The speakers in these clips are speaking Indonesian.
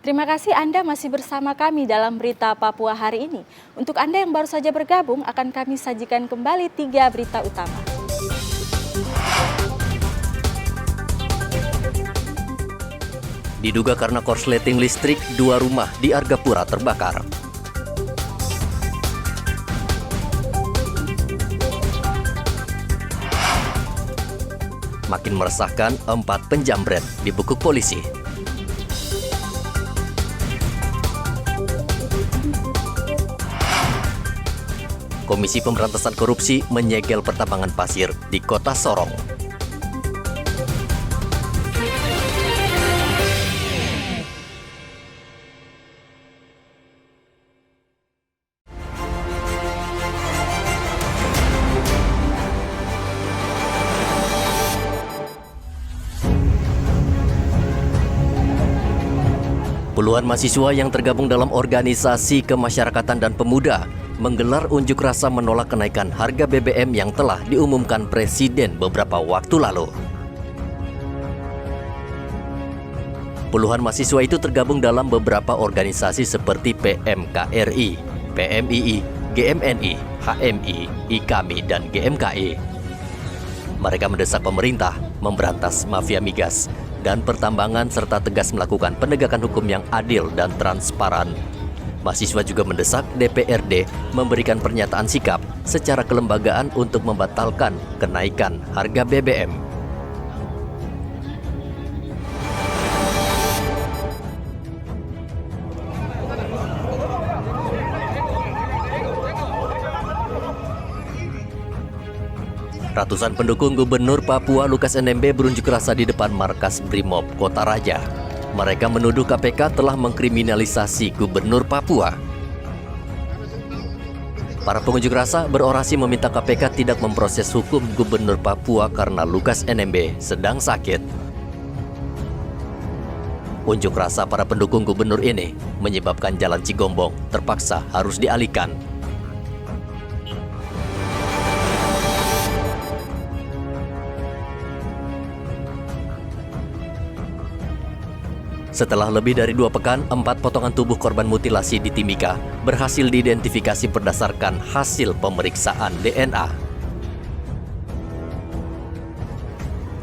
Terima kasih Anda masih bersama kami dalam Berita Papua hari ini. Untuk Anda yang baru saja bergabung, akan kami sajikan kembali 3 berita utama. Diduga karena korsleting listrik, 2 rumah di Argapura terbakar. Makin meresahkan, 4 penjamret dibekuk polisi. Komisi Pemberantasan Korupsi menyegel pertambangan pasir di Kota Sorong. Puluhan mahasiswa yang tergabung dalam organisasi kemasyarakatan dan pemuda menggelar unjuk rasa menolak kenaikan harga BBM yang telah diumumkan Presiden beberapa waktu lalu. Puluhan mahasiswa itu tergabung dalam beberapa organisasi seperti PMKRI, PMII, GMNI, HMI, IKAMI, dan GMKI. Mereka mendesak pemerintah memberantas mafia migas dan pertambangan serta tegas melakukan penegakan hukum yang adil dan transparan. Mahasiswa juga mendesak DPRD memberikan pernyataan sikap secara kelembagaan untuk membatalkan kenaikan harga BBM. Ratusan pendukung Gubernur Papua Lukas NMB berunjuk rasa di depan markas Brimob Kota Raja. Mereka menuduh KPK telah mengkriminalisasi Gubernur Papua. Para pengunjuk rasa berorasi meminta KPK tidak memproses hukum Gubernur Papua karena Lukas NMB sedang sakit. Unjuk rasa para pendukung gubernur ini menyebabkan Jalan Cigombong terpaksa harus dialihkan. Setelah lebih dari 2 pekan, 4 potongan tubuh korban mutilasi di Timika berhasil diidentifikasi berdasarkan hasil pemeriksaan DNA.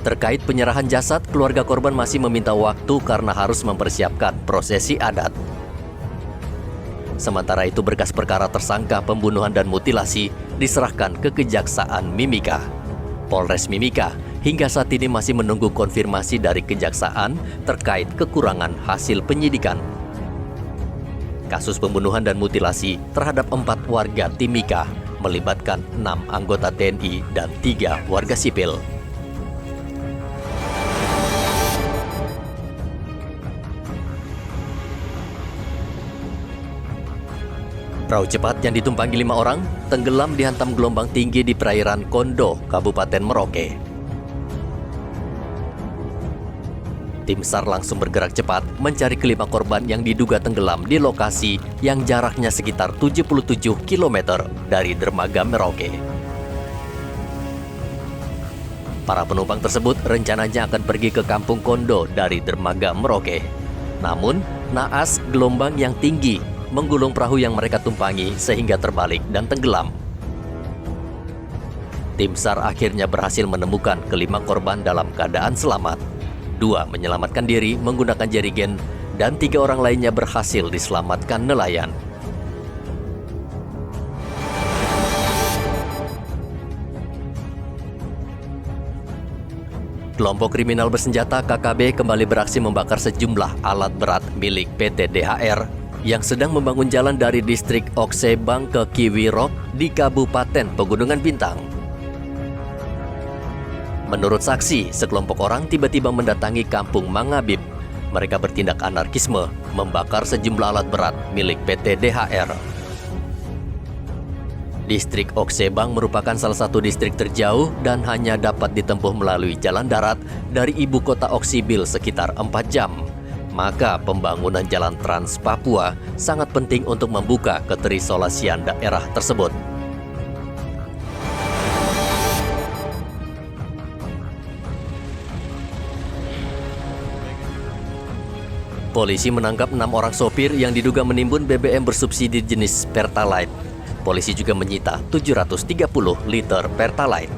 Terkait penyerahan jasad, keluarga korban masih meminta waktu karena harus mempersiapkan prosesi adat. Sementara itu, berkas perkara tersangka pembunuhan dan mutilasi diserahkan ke Kejaksaan Mimika. Polres Mimika hingga saat ini masih menunggu konfirmasi dari Kejaksaan terkait kekurangan hasil penyidikan. Kasus pembunuhan dan mutilasi terhadap 4 warga Timika melibatkan 6 anggota TNI dan 3 warga sipil. Perahu cepat yang ditumpangi 5 orang tenggelam dihantam gelombang tinggi di perairan Kondo, Kabupaten Merauke. Tim SAR langsung bergerak cepat mencari kelima korban yang diduga tenggelam di lokasi yang jaraknya sekitar 77 km dari dermaga Merauke. Para penumpang tersebut rencananya akan pergi ke Kampung Kondo dari dermaga Merauke. Namun, naas gelombang yang tinggi menggulung perahu yang mereka tumpangi sehingga terbalik dan tenggelam. Tim SAR akhirnya berhasil menemukan kelima korban dalam keadaan selamat. 2 menyelamatkan diri menggunakan jerigen dan 3 orang lainnya berhasil diselamatkan nelayan. Kelompok kriminal bersenjata KKB kembali beraksi membakar sejumlah alat berat milik PT DHR yang sedang membangun jalan dari distrik Oksebang ke Kiwirok di Kabupaten Pegunungan Bintang. Menurut saksi, sekelompok orang tiba-tiba mendatangi kampung Mangabib. Mereka bertindak anarkisme, membakar sejumlah alat berat milik PT DHR. Distrik Oksebang merupakan salah satu distrik terjauh dan hanya dapat ditempuh melalui jalan darat dari ibu kota Oksibil sekitar 4 jam. Maka pembangunan jalan Trans Papua sangat penting untuk membuka keterisolasian daerah tersebut. Polisi menangkap 6 orang sopir yang diduga menimbun BBM bersubsidi jenis Pertalite. Polisi juga menyita 730 liter Pertalite.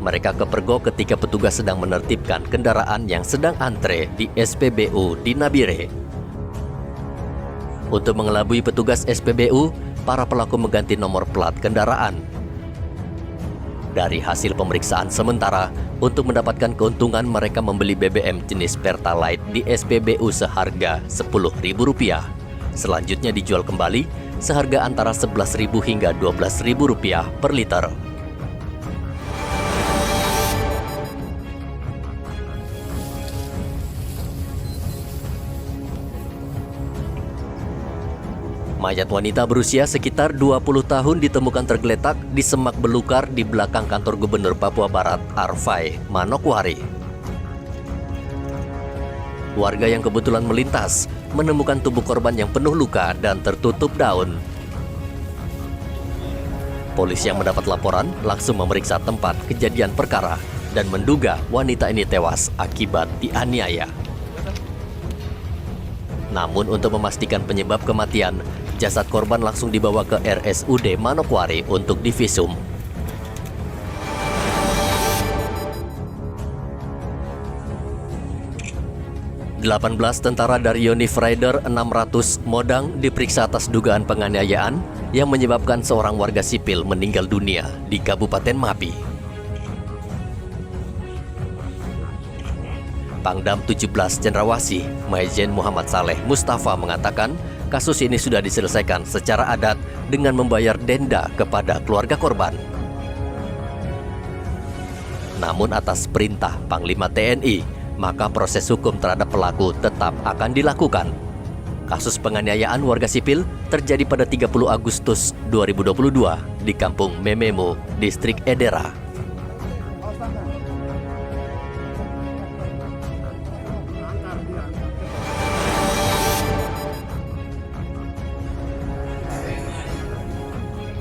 Mereka kepergok ketika petugas sedang menertibkan kendaraan yang sedang antre di SPBU di Nabire. Untuk mengelabui petugas SPBU, para pelaku mengganti nomor plat kendaraan. Dari hasil pemeriksaan sementara, untuk mendapatkan keuntungan mereka membeli BBM jenis Pertalite di SPBU seharga Rp10.000. Selanjutnya dijual kembali seharga antara Rp11.000 hingga Rp12.000 per liter. Mayat wanita berusia sekitar 20 tahun ditemukan tergeletak di semak belukar di belakang kantor Gubernur Papua Barat, Arfai, Manokwari. Warga yang kebetulan melintas menemukan tubuh korban yang penuh luka dan tertutup daun. Polisi yang mendapat laporan langsung memeriksa tempat kejadian perkara dan menduga wanita ini tewas akibat dianiaya. Namun untuk memastikan penyebab kematian, jasad korban langsung dibawa ke RSUD Manokwari untuk divisum. Delapan belas tentara dari Yonif Rider 600 Modang diperiksa atas dugaan penganiayaan yang menyebabkan seorang warga sipil meninggal dunia di Kabupaten Mapi. Pangdam 17 Cendrawasih, Maijen Muhammad Saleh Mustafa mengatakan kasus ini sudah diselesaikan secara adat dengan membayar denda kepada keluarga korban. Namun atas perintah Panglima TNI, maka proses hukum terhadap pelaku tetap akan dilakukan. Kasus penganiayaan warga sipil terjadi pada 30 Agustus 2022 di Kampung Mememo, Distrik Edera.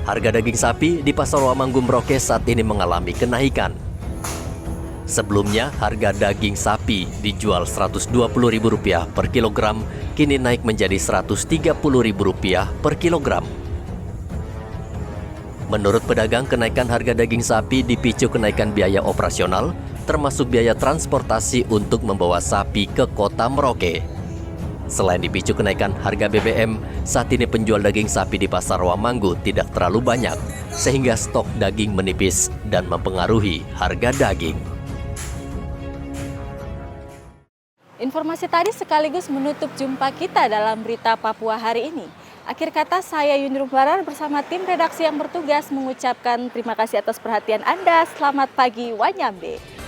Harga daging sapi di Pasar Wamanggu Merauke saat ini mengalami kenaikan. Sebelumnya, harga daging sapi dijual Rp120.000 per kilogram, kini naik menjadi Rp130.000 per kilogram. Menurut pedagang, kenaikan harga daging sapi dipicu kenaikan biaya operasional, termasuk biaya transportasi untuk membawa sapi ke kota Merauke. Selain dipicu kenaikan harga BBM, saat ini penjual daging sapi di Pasar Wamanggu tidak terlalu banyak, sehingga stok daging menipis dan mempengaruhi harga daging. Informasi tadi sekaligus menutup jumpa kita dalam Berita Papua hari ini. Akhir kata, saya Yunir Barar bersama tim redaksi yang bertugas mengucapkan terima kasih atas perhatian Anda. Selamat pagi, Wanyambe.